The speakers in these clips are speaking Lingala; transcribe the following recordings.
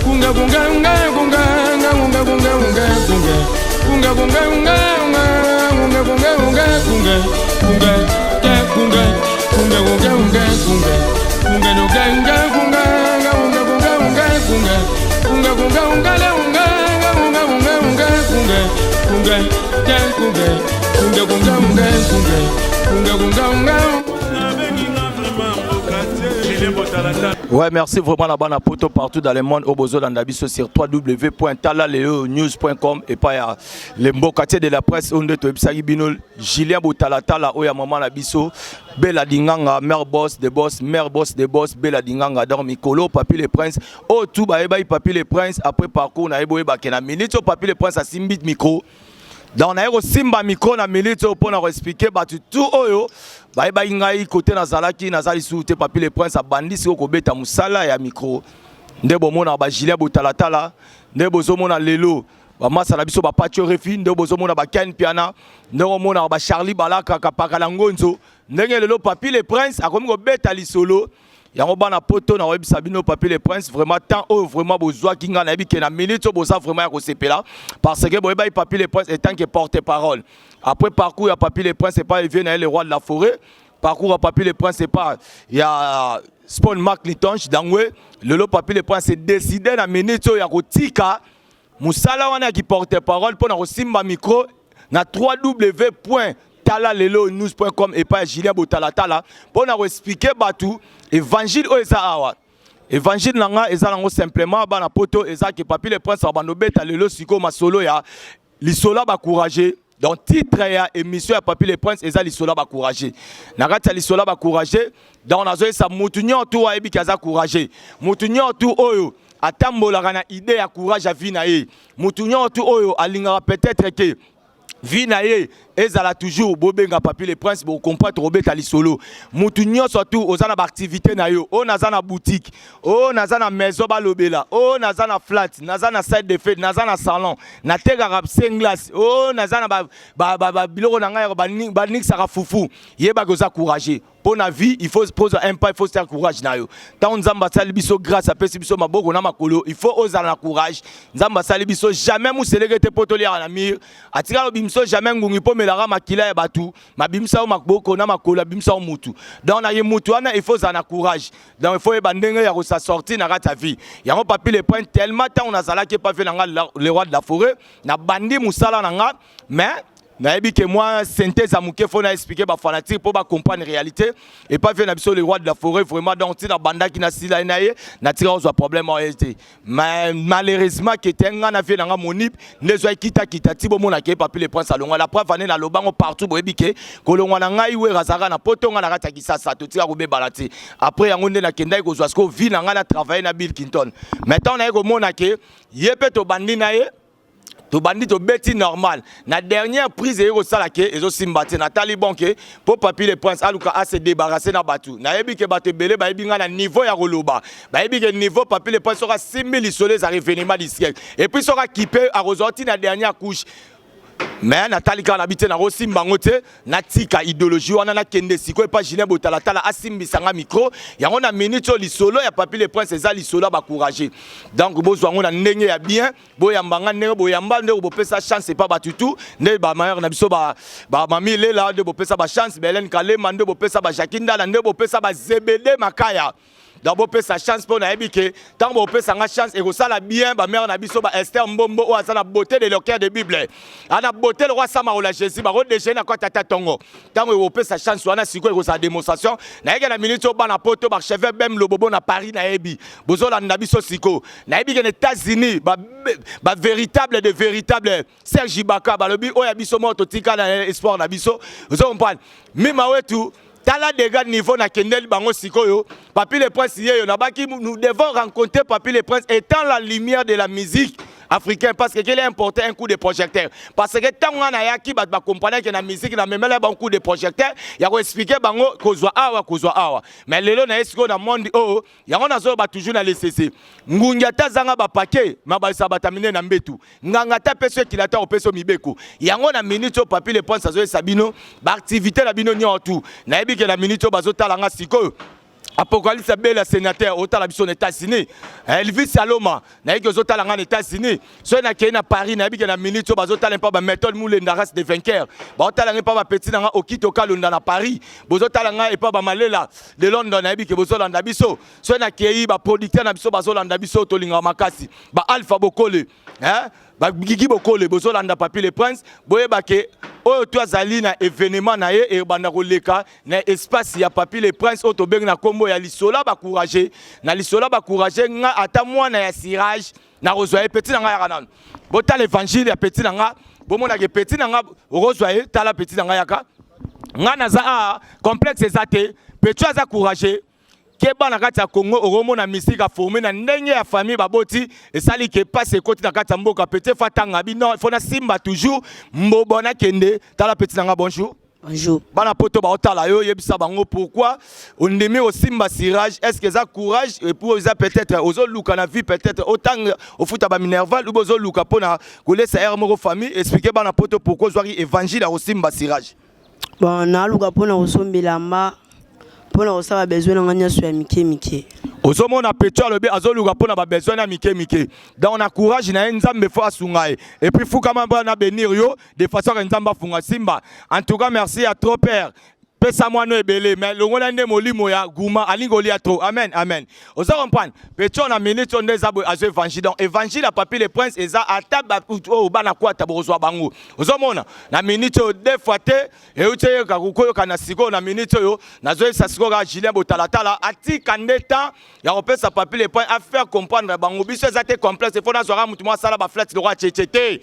kunga kunga kunga kunga kunga kunga kunga kunga kunga kunga kunga kunga kunga kunga kunga kunga kunga kunga Ouais, merci vraiment la bonne poto partout dans le monde au besoin d'Andabiso sur www.talaleonews.com et pas les mbokatiers de la presse on de Tobisagi Binol Julien Boutalatala Oya Maman Nabiso Bella Dinganga mère boss des boss Bella Dinganga dans Mikolo Papi le Prince oh tout ba Papi le Prince après parcours na eboye ba kena minute Papi le Prince à Simbit micro dans na ero simba micro na minute pour na expliquer ba tout oyo ba ngai côté na zalaki na zali sous te Papi le Prince a bandi siko ko beta musala ya micro ndebo mona ba Julien Boutalatala ndebo zo mona lelo ba masa na biso ba patio refi ndebo zo mona ba Ken Piana ndebo mona ba Charlie Balaka kapakala ngonzo ndenge lelo Papi le Prince a komi ko beta lisolo yango bana poto na webisa bino Papi le Prince vraiment tant oh vraiment bozwa kinga na biki na minute boza vraiment ya ko sepela parce que boyeba Papi le Prince étant que porte-parole après parcours ya Papi le Prince c'est pas il vient le roi de la forêt parcours à Papi le Prince c'est pas il y a Spawn Mark Litonge dangwe lelo Papi le Prince c'est décidé na minute ya ko tika musala wana qui porte-parole pour na ko simba micro na www.talaleonews.com et pas Julien Boutalatala pour na expliquer batou évangile o eza awa évangile nanga eza nango simplement bana poto eza que Papi le Prince abanobeta lelo siko masolo ya lisola ba courager donc titre ya émission ya Papi le Prince eza lisola ba courager nakati lisola ba courager donc nazo sa mutunyo tu wa ebi kaza courager mutunyo tu oyo atambolaka na idée ya courage à vie na ye mutunyo tu oyo alingaka peut-être que vie na ye ezala toujours bobenga Papi le Prince bo comprendre robeta lisolo mutu nyonso tu ozana ba activité na yo o nazana boutique o nazana maison balobela o nazana flat nazana salle de fête nazana salon na tega rap senglas o nazana ba biloko na ngai ba nixaka fufu yeba goza courager pour la vie il faut poser un pas il faut faire courage na yo tant nzamba sali biso grâce à pesi biso maboko na makolo il faut ozala na courage nzamba sali biso jamais muselekete potoliara na mir atika lo bimso jamais ngungi po la makila ya batu mabimsa o makboko na makola bimsa o mutu donc na ye mutu wana il faut za na courage donc il faut e bandenge ya ko sa sortir na rata vie yango Papi le Prince tellement tant on a zala ke pas fait na le roi de la forêt na bandi musala na nga mais naebi que moi synthèse à mouké faut na expliquer ba fanatique pour ba comprendre réalité et pas venir sur le roi de la forêt vraiment donc ti na banda qui na sila naie na tira on problème en réalité mais malheureusement que tenga na vie na monip nezo kita ti bo mona ke Papi le Prince alonga la preuve ane na lobango partout boyebi ke kolongwa na ngai we razaka na potonga na kata kisasa to tira ko be balati après yango nde na kenda ko zwa sko vie na nga na travailler na Bill Clinton maintenant na ko mona ke yepe to bandi na ye to bandi to beti normal na dernière prise eko sala ke ezo simbate na talibon ke pour Papi le Prince aluka a se débarrasser na batu na yebi ke bato belé ba yebi nga na niveau ya roloba ba yebi ke niveau Papi le Prince sera 6000 isolés à revenir du siècle et puis sera équipé à ressortir na dernière couche mais Nathalie quand habite na rosimba ngote na tika idéologie wana na kende siko et pas Julien Boutalatala asimbisanga micro yango na minute lisolo ya Papi le Prince eza lisolo ba courager donc bozwa ngona ndenge ya bien boyambanga ndenge boyamba ndenge bopesa chance pas batutu ne ba maire na biso ba mami lela de bopesa ba chance Belen Kalema ndenge bopesa ba Jakinda ndenge bopesa ba ZBD Makaya d'abord peut sa chance pour naebi que tant bon peut sa chance et ça la bien ba mère na biso ba Esther Mbombo o ça la beauté de leur cœur de Bible ana beauté le roi Samarola Jésus ba redéché na quoi tata tongo tant on peut sa chance wana siko ko sa démonstration na yeke na minute ba na poto ba chef bem lobobo na Paris na yebi bozola na biso siko na yebi que les États-Unis ba véritable de véritable Serge Ibaka ba lobi o ya biso moto tika na espoir na biso vous comprenez mima wetu tala dégâts niveau na kendel bango sikoyo Papi le Prince yeyo na baki nous devons rencontrer Papi le Prince étant la lumière de la musique africaine parce que qu'il est important un coup de projecteur parce que tant on a yaki ba comprendre que la musique na memela ba coup de projecteur ya ko expliquer bango kozwa awa mais lelo na esiko na monde oh yango nazo ba toujours na LCC ngungia tazanga ba paquet mabalisa batamine na mbetu nganga ta peso kilata opeso mibeko yango na minute Papi le Prince azo sabino ba activité la bino nyotu na yebi que la minute bazo talanga sikoyo Apocalypse bela sénateur autant la biso aux États-Unis. Elvis Saloma na yiki ozotala nga aux États-Unis. So na kena Paris na yiki na minute bazotala pas ba méthode moule na race de vainqueur. Ba otala nga pas ba petit na okito kalonda na Paris. Bozotala nga pas ba malela de London na yiki bozolanda biso. So na kei ba producteur na biso bazolanda biso tolinga makasi. Ba Alpha Bokole. Ba Gigi Bokole bozolanda Papi le Prince. Boye ba ke oyo to azali na événement na ye e banda koleka na espace ya Papi le Prince auto beng na kombo ya lisola ba courager na lisola ba courager nga ata mwana ya Sirage na rozwaye petit na nga ya kanan bota l'évangile ya petit na nga bomona ke petit na nga rozwaye tala petit na nga yaka nga naza a complexe ezate petit aza courager keba na kati ya Congo oromona musique a formé na ndenge ya famille baboti esali ke passe côté na kati ya mboka petit fatanga bino fona simba toujours mbobona kende tala petit na nga bonjour. Bonjour. Bana poto ba otala yo yebisa bango pourquoi on ndemi au Simba Sirage est-ce que ça courage et pour ça peut-être ozo luka na vie peut-être autant au foot ba Minerval ou ozo luka pona ko laisser air mo famille expliquer bana poto pourquoi zori évangile au Simba Sirage. Bon na luka pona osombilamba pona osaba besoin na nganya so ya mike. Ozomona Petro lobi azoluka pona ba besoin na mike. Donc on a courage na nzambe fo asungae et puis fou kama na benir yo de façon que nzamba funga Simba. En tout cas merci à trop père. Pesa moi no ebele mais longola nde molimo ya guma alingoli atro amen amen oza comprendre Petro na minute on des abo azo évangile donc évangile a Papi le Prince eza ataba o bana kwa tabozo bango ozomona na minute deux fois te e uteye ka kukoyo kana siko na minute yo nazo sa siko ga Julien Botalatala ati kandeta ya opesa Papi le Prince à faire comprendre bango biso ezate complexe fona zora mutu mwa sala ba flat le roi tchété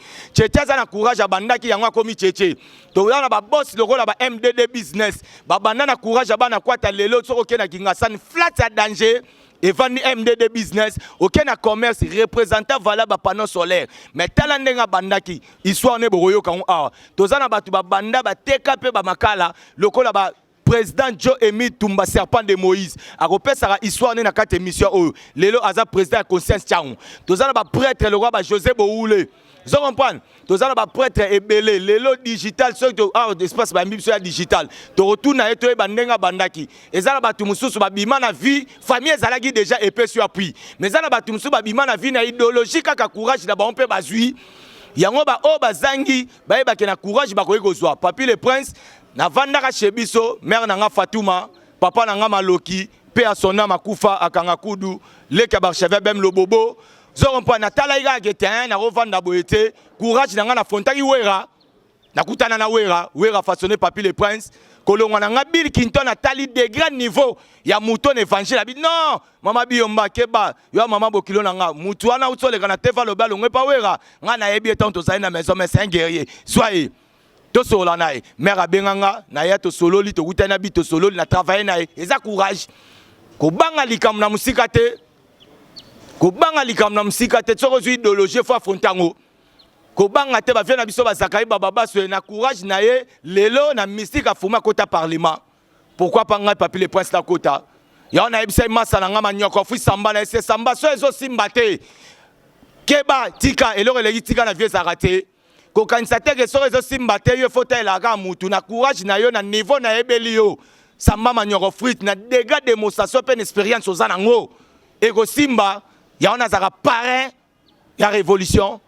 za na courage abandaki yango komi tchété to na ba boss le roi la ba MDD business babanda na courage abana kwata lelo soko kena kingasani flat ya danger et vandi MDD business okena commerce représentant valable panneau solaire mais tala ndenga bandaki histoire ne boyo ka a tozana batu babanda ba TKP ba makala lokola ba président Joe Emi Tumba serpent de Moïse akopesa histoire na kate émission oyo lelo aza président conscience tiango tozana ba prêtre le roi ba José Boule. Vous comprenez? Tous les prêtres ebele, lelo digital, ceux qui ont espace digital. Tu retournes à être bandenga bandaki. Et ça la batumusu babima na vie, famille ezalaki déjà épais sur appui. Mais ça la batumusu babima na vie na idéologie kaka courage d'abord on peut bazui. Yango ba o bazangi, ba eba ke na courage ba ko ekozwa. Papi le Prince na vandaka chebiso, mère nanga Fatouma, papa nanga Maloki, pe a son âme akufa akanga kudu, le kabarcheve bem lobobo. Zorompa na talaiga geten na revanda boete courage na na fontaki wera na kutana na wera façonné Papi le Prince kolonga na Bill Clinton na tali de grand niveau ya mouton évangile abi non mama biomba keba yo mama bokilo na nga mutu wana utsoleka na teva loba longwe pa wera nga na yebi etant to na maison mais c'est un guerrier soyez to solo na mère abenganga na ya to solo li to kutana bi to solo na travailler na eza courage ko banga likam na musika te Kobanga likamna msika te tsoko zu idéologie fo afrontango kobanga te ba vient na biso ba zakai baba so na courage na ye lelo na mystique afuma kota parlement pourquoi pas ngai Papi le Prince la kota ya na ebisa masa na ngama nyoko fu samba na ese samba so ezo simba te keba tika eloko le tika na vie zarate ko kanisa te ke so ezo simba te yo fota la ga mutu na courage na yo na niveau na ebeli yo samba manyoko fruit na dégâts de démonstration pe expérience ozana ngo ego simba il y a un parrain, il y a révolution.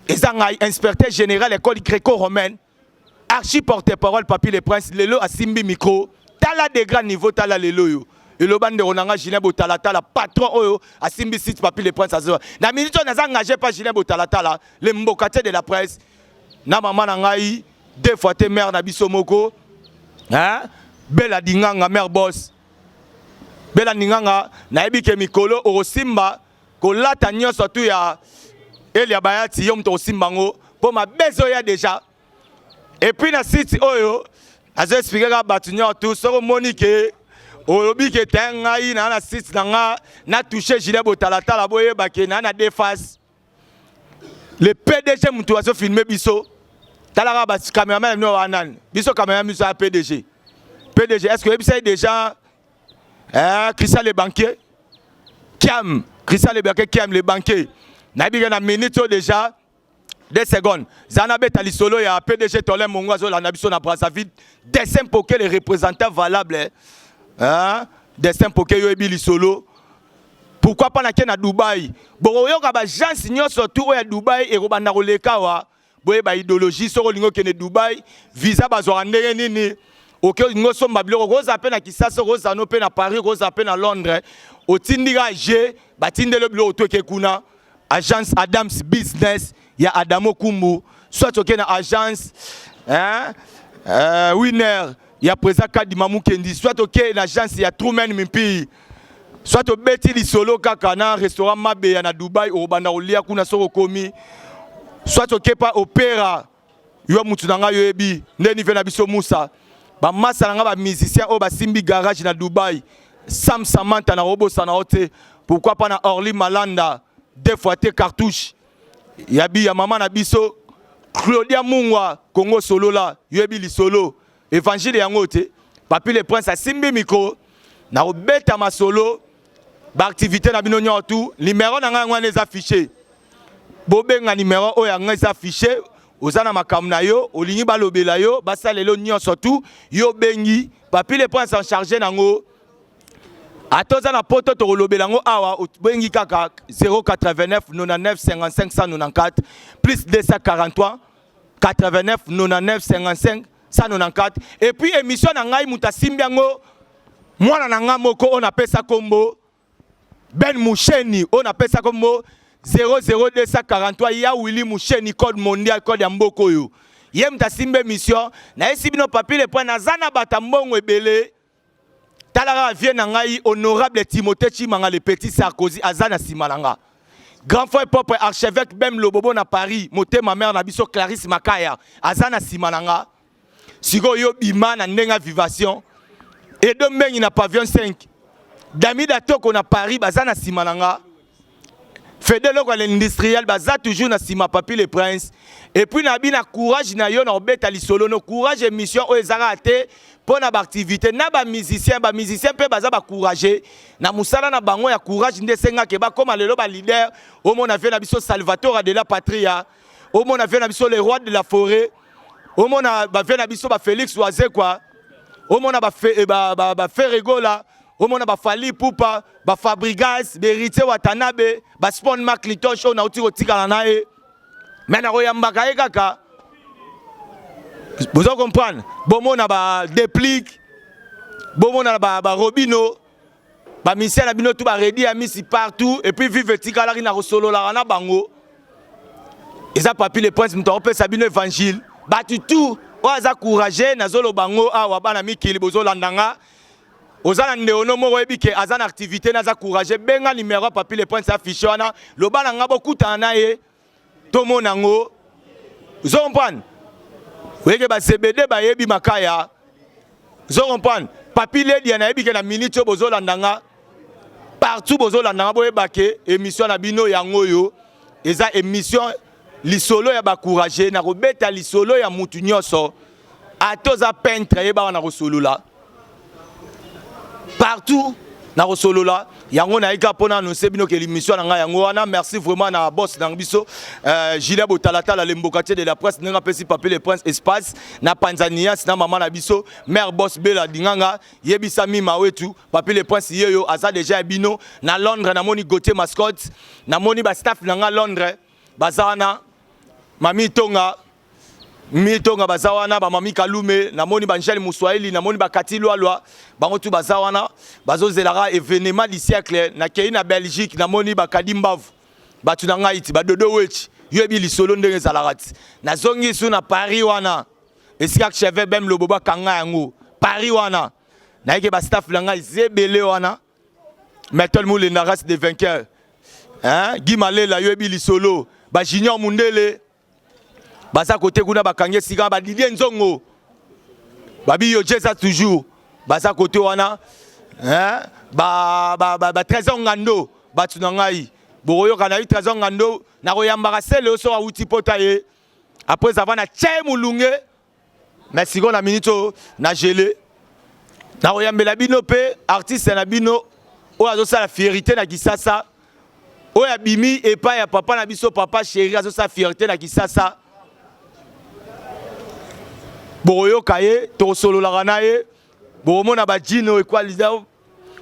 Et ça a inspecteur général école gréco-romaine. Archi porte-parole Papi le Prince, lelo a simbi micro. Tala de grand niveau, tala lelo yo. Et le bande de Ronanga Julien Botalatala, patron oyo, a simbi site Papi le Prince. Na minute on a engagé pas Julien Botalatala, le mbokate de la presse. Na maman nangai, deux fois te mère na bisomoko. Hein? Bella dinganga mère boss. Bella dinganga, na ebi ke mikolo o simba. Kolata nyonso tu ya Elia Bayati yom to simbango pour ma bezo ya déjà et puis na site oyo azo expliquer ka batunyo tout soko monique olobi ke tengai na site nanga na toucher Julien Botalatala boye ba ke na déface le PDG mutu azo filmer biso talaka ba cameraman no wanan biso cameraman biso a PDG est-ce que vous déjà Christian le banquier Kiam Christian Leberke qui aime les banquiers. Nabiga na minute déjà 2 secondes. Zanabe Talisolo ya PDG Tolem Mongwazo la nabiso na Brazzaville. Dessin pour que les représentants valables. Hein? destin poke yo ebi lisolo. Pourquoi pas na Dubaï? Bon, yo ka ba gens signo surtout à Dubaï et robanda roleka wa. Boye ba idéologie so lingo kene Dubaï, visa bazwa ndenge nini. OK, ngo so mabilo ko za pe na Kisasa, ko za no pe na Paris, ko za pe na Londres. Otindira je, batindele bilo to ke kuna. Agence Adams Business, ya Adamo Kumbu. Soit OK na agence Winner, ya président Kadimamou Kendi. Soit OK na agence ya Truman Mimpi. Soit au beti li solo kaka na restaurant Mabe na Dubaï au banda olia kuna soko komi. Soit au kepa opéra yo mutu nanga yo ebi ndeni vena biso Musa. Ba masa nanga ba musicien o ba simbi garage na Dubaï. Sam Samantha na robo sana ote. Pourquoi pas na Orly Malanda deux fois te cartouche. Yabi ya mama na biso Claudia Mungwa Congo solo la yo ebi li solo. Évangile yango te. Papi le prince a simbi micro na obeta ma solo. Ba activité na bino nyotu numéro na nga ngwane za affiché bobenga numéro o ya nga za affiché ozana makamna na yo olingi balobela yo basalelo nyonso tout yo bengi papi le prince en charger nango atoza na poto to lobela ngo awa bengi kaka 089 99 55 194 plus 243 89 99 55 194 et puis émission na ngai muta simbiango mwana na nga moko on appelle ça combo Ben Moucheni, on appelle ça comme mot 00243 ya Willy Moucheni code mondial code ya mboko yo. Yem ta simbe mission na esi bino papi le point na zana bata mbongo ebele. Talara vient na ngai honorable Timothée Chimanga le petit Sarkozy azana simalanga. Grand frère propre archevêque Bem Lobobo na Paris, moté ma mère na biso Clarisse Makaya azana simalanga. Sigo yo bima na ndenga vivation. Et de mengi na pavillon 5. Dami Datoko na Paris, baza na sima nanga. Fedelo kwa l'industriel, baza toujours na sima papi le prince. Et puis na bina courage na yo na obeta li solo no courage émission o ezara ate pour na activité na ba musicien pe baza ba courage na musala na bango ya courage ndesenga ke ba koma lelo ba leader au mon avion na biso Salvatore de la patria au mon avion na biso le roi de la forêt au mon ba vient na biso ba Félix Oise quoi au mon ba Ferregola au monde ba Fali Poupa, ba Fabregas, Berité Watanabe, ba Spawn Macliton show na uti tika na e. Mais na royamba ka kaka. Vous comprenez? Bomo na ba Déplique, bomo na ba Robino, ba Michel na bino tout ba ready a misi partout et puis vive tika la na solo la na bango. Eza papi le prince mtope sabino évangile. Ba tout oza courageux na zolo bango awa bana mikili bozo landanga. Ozana ndeono mo webike azana activité naza courage benga numéro papi le point affiché wana lobana ngabo kutana ye tomo nango zompan weke ba CBD ba yebi makaya zompan papi le dia na yebike na minute bozo landanga partout bozo landanga boye bake émission na bino yango yo eza émission lisolo ya ba courage na robeta lisolo ya mutu nyoso atoza peintre yeba na rosolula partout na solo là yango na ika pona annoncer bino que l'émission na nga yango wana merci vraiment na boss na biso Gilia Botalata la lembokatier de la presse nga pesi papier le prince espace na Tanzania na mama na biso mère boss Bella dinganga yebisa mi mawetu papier le prince yeyo aza déjà bino na Londres na moni Gauthier mascotte na moni ba staff na nga Londres bazana mami tonga Mitonga bazawana ba mami Kalume na moni banjeli Muswahili na moni bakati lwa bango tu bazawana bazo zelara événement du siècle na kei na Belgique na moni bakadimbavu batu na ngaiti ba dodo wechi yebi lisolo ndenge zalarati na zongi su na Paris wana esika cheve bem loboba kanga yango Paris wana na yeke ba staff langa zebele wana mettons le naras de vainqueur Guy Malela yebi lisolo ba Junior Mundele Baza côté kuna bakange sika ba Didier Nzongo babi yo jeza toujours baza côté wana ba Trésor Ngando batu na ngai boyo kana yu Trésor Ngando na koyamba sele oso wa uti potaye après avant na tche mulunge mais siko na minute na gelé na koyambela bino pe artiste na bino o azo sala fierté na Kisasa o ya bimi et pas ya papa na biso papa chéri azo sala fierté na Kisasa Boroyo kaye, to solo la ranaye, boromona ba jino equaliza,